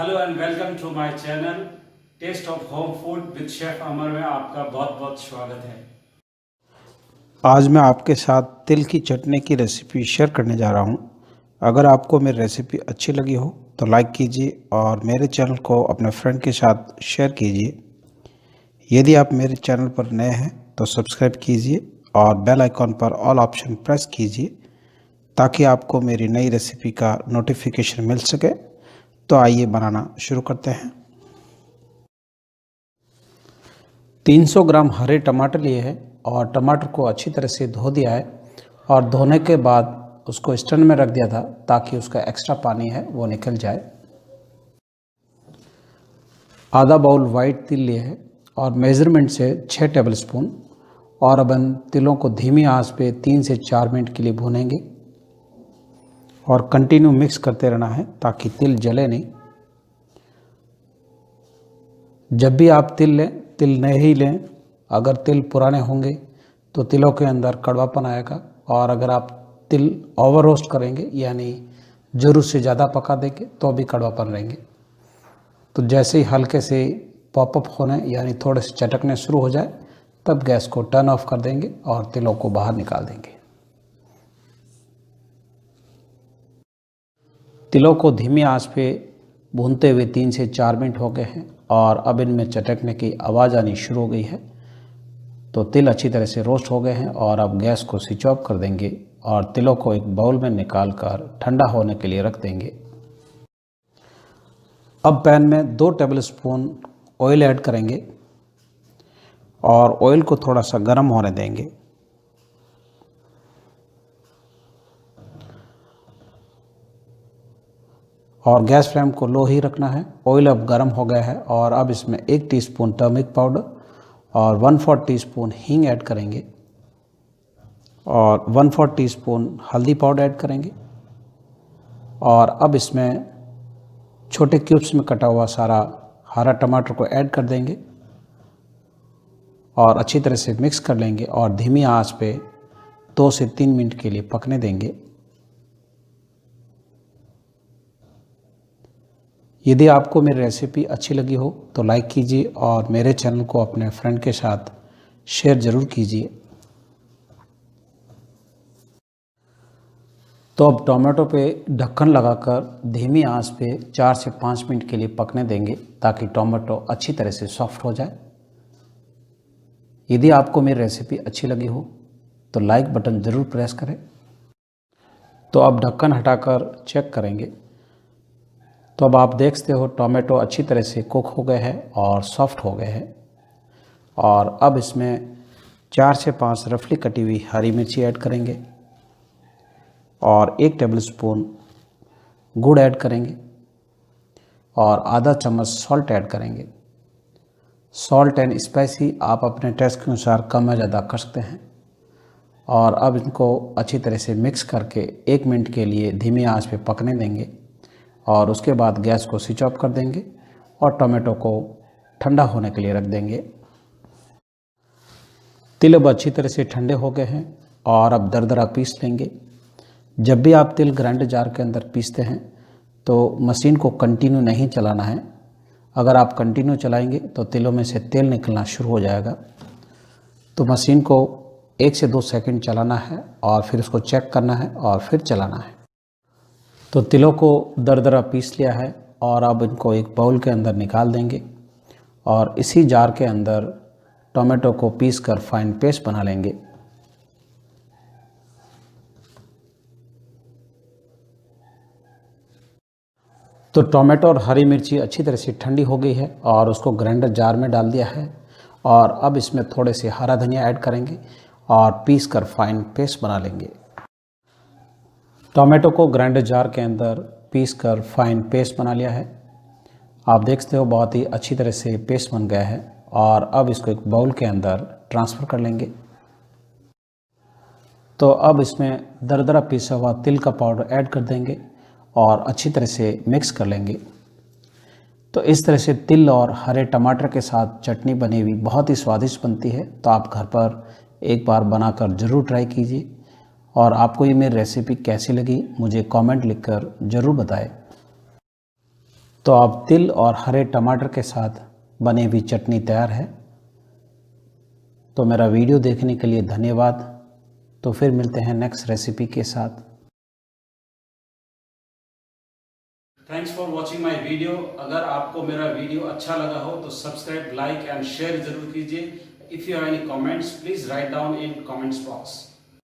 Hello and welcome to my channel taste of home food with chef Amar में आपका बहुत बहुत स्वागत है। आज मैं आपके साथ तिल की चटनी की रेसिपी शेयर करने जा रहा हूँ। अगर आपको मेरी रेसिपी अच्छी लगी हो तो लाइक कीजिए और मेरे चैनल को अपने फ्रेंड के साथ शेयर कीजिए। यदि आप मेरे चैनल पर नए हैं तो सब्सक्राइब कीजिए और बेल आइकॉन पर ऑल ऑप्शन प्रेस कीजिए ताकि आपको मेरी नई रेसिपी का नोटिफिकेशन मिल सके। तो आइए बनाना शुरू करते हैं। 300 ग्राम हरे टमाटर लिए हैं और टमाटर को अच्छी तरह से धो दिया है और धोने के बाद उसको स्टैंड में रख दिया था ताकि उसका एक्स्ट्रा पानी है वो निकल जाए। आधा बाउल वाइट तिल लिए है और मेज़रमेंट से 6 टेबलस्पून। और अब इन तिलों को धीमी आंच पे 3 से 4 मिनट के लिए भूनेंगे और कंटिन्यू मिक्स करते रहना है ताकि तिल जले नहीं। जब भी आप तिल लें, तिल नए ही लें। अगर तिल पुराने होंगे तो तिलों के अंदर कड़वापन आएगा, और अगर आप तिल ओवर रोस्ट करेंगे यानी ज़रूरत से ज़्यादा पका देंगे तो भी कड़वापन रहेंगे। तो जैसे ही हल्के से पॉपअप होने यानी थोड़े से चटकने शुरू हो जाए तब गैस को टर्न ऑफ कर देंगे और तिलों को बाहर निकाल देंगे। तिलों को धीमी आंच पे भूनते हुए 3 से 4 मिनट हो गए हैं और अब इनमें चटकने की आवाज़ आनी शुरू हो गई है। तो तिल अच्छी तरह से रोस्ट हो गए हैं और अब गैस को स्विच ऑफ कर देंगे और तिलों को एक बाउल में निकाल कर ठंडा होने के लिए रख देंगे। अब पैन में 2 टेबलस्पून ऑयल ऐड करेंगे और ऑयल को थोड़ा सा गर्म होने देंगे। और गैस फ्लेम को लो ही रखना है। ऑयल अब गर्म हो गया है और अब इसमें 1 टीस्पून टर्मरिक पाउडर और 1/4 टीस्पून हींग ऐड करेंगे और 1/4 टीस्पून हल्दी पाउडर ऐड करेंगे। और अब इसमें छोटे क्यूब्स में कटा हुआ सारा हरा टमाटर को ऐड कर देंगे और अच्छी तरह से मिक्स कर लेंगे और धीमी आंच पे 2 से 3 मिनट के लिए पकने देंगे। यदि आपको मेरी रेसिपी अच्छी लगी हो तो लाइक कीजिए और मेरे चैनल को अपने फ्रेंड के साथ शेयर ज़रूर कीजिए। तो अब टोमेटो पे ढक्कन लगाकर धीमी आंच पे 4 से 5 मिनट के लिए पकने देंगे ताकि टोमेटो अच्छी तरह से सॉफ्ट हो जाए। यदि आपको मेरी रेसिपी अच्छी लगी हो तो लाइक बटन ज़रूर प्रेस करें। तो अब ढक्कन हटाकर चेक करेंगे तो अब आप देखते हो टोमेटो अच्छी तरह से कुक हो गए हैं और सॉफ्ट हो गए हैं। और अब इसमें 4 से 5 रफली कटी हुई हरी मिर्ची ऐड करेंगे और 1 टेबलस्पून गुड़ ऐड करेंगे और आधा चम्मच सॉल्ट ऐड करेंगे। सॉल्ट एंड स्पाइसी आप अपने टेस्ट के अनुसार कम या ज़्यादा कर सकते हैं। और अब इनको अच्छी तरह से मिक्स करके 1 मिनट के लिए धीमी आंच पे पकने देंगे और उसके बाद गैस को स्विच ऑफ कर देंगे और टोमेटो को ठंडा होने के लिए रख देंगे। तिल अब अच्छी तरह से ठंडे हो गए हैं और अब दरदरा पीस लेंगे। जब भी आप तिल ग्राइंडर जार के अंदर पीसते हैं तो मशीन को कंटिन्यू नहीं चलाना है। अगर आप कंटिन्यू चलाएंगे तो तिलों में से तेल निकलना शुरू हो जाएगा। तो मशीन को 1 से 2 सेकंड चलाना है और फिर उसको चेक करना है और फिर चलाना है। तो तिलों को दरदरा पीस लिया है और अब इनको एक बाउल के अंदर निकाल देंगे और इसी जार के अंदर टोमेटो को पीस कर फाइन पेस्ट बना लेंगे। तो टोमेटो और हरी मिर्ची अच्छी तरह से ठंडी हो गई है और उसको ग्राइंडर जार में डाल दिया है और अब इसमें थोड़े से हरा धनिया ऐड करेंगे और पीस कर फाइन पेस्ट बना लेंगे। टोमेटो को ग्राइंडर जार के अंदर पीस कर फाइन पेस्ट बना लिया है। आप देखते हो बहुत ही अच्छी तरह से पेस्ट बन गया है और अब इसको एक बाउल के अंदर ट्रांसफ़र कर लेंगे। तो अब इसमें दरदरा पीसा हुआ तिल का पाउडर ऐड कर देंगे और अच्छी तरह से मिक्स कर लेंगे। तो इस तरह से तिल और हरे टमाटर के साथ चटनी बनी हुई बहुत ही स्वादिष्ट बनती है। तो आप घर पर एक बार बनाकर ज़रूर ट्राई कीजिए और आपको ये मेरी रेसिपी कैसी लगी मुझे कमेंट लिखकर ज़रूर बताएं। तो अब तिल और हरे टमाटर के साथ बनी हुई चटनी तैयार है। तो मेरा वीडियो देखने के लिए धन्यवाद। तो फिर मिलते हैं नेक्स्ट रेसिपी के साथ। Thanks for watching my video. अगर आपको मेरा वीडियो अच्छा लगा हो तो सब्सक्राइब, लाइक एंड शेयर जरूर कीजिए। If you have any comments please write down in comments box.